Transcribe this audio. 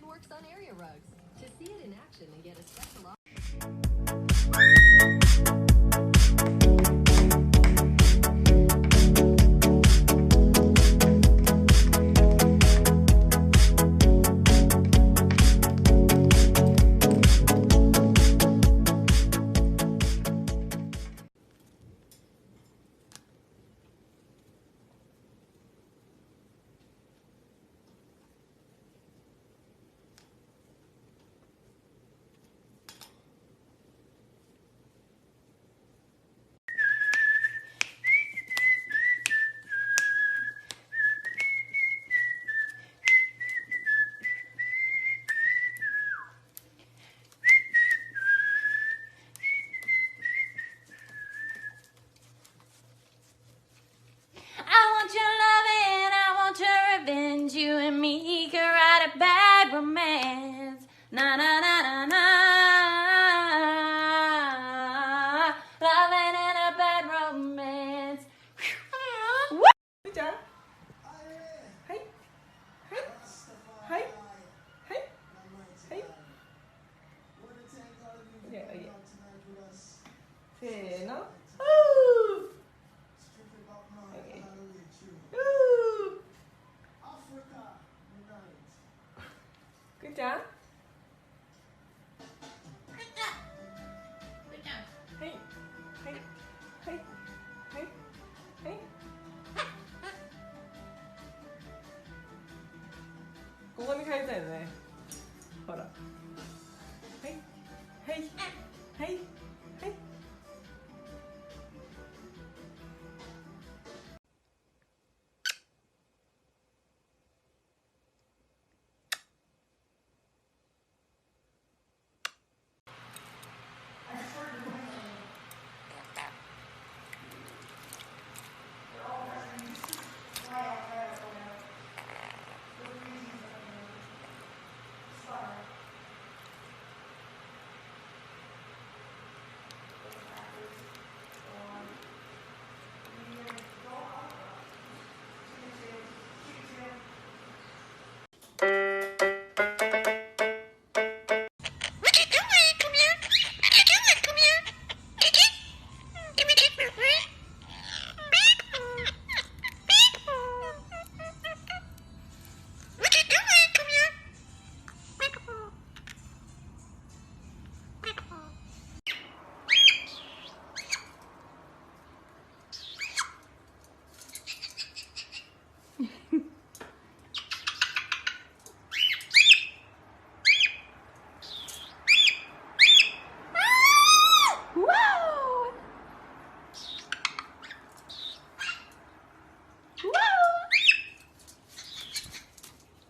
even works on area rugs. To see it in action and get a special offer. You and me could write a bad romance. Na na na na na. Loving in a bad romance. Good job. Hey. Hey. Hey. Hey. Hey. Yeah, yeah. Say no. Ooh. Okay. Ooh. Good job. Hey, hey, hey, hey, hey.ここに書いたよね。ほら。はい、はい、はい。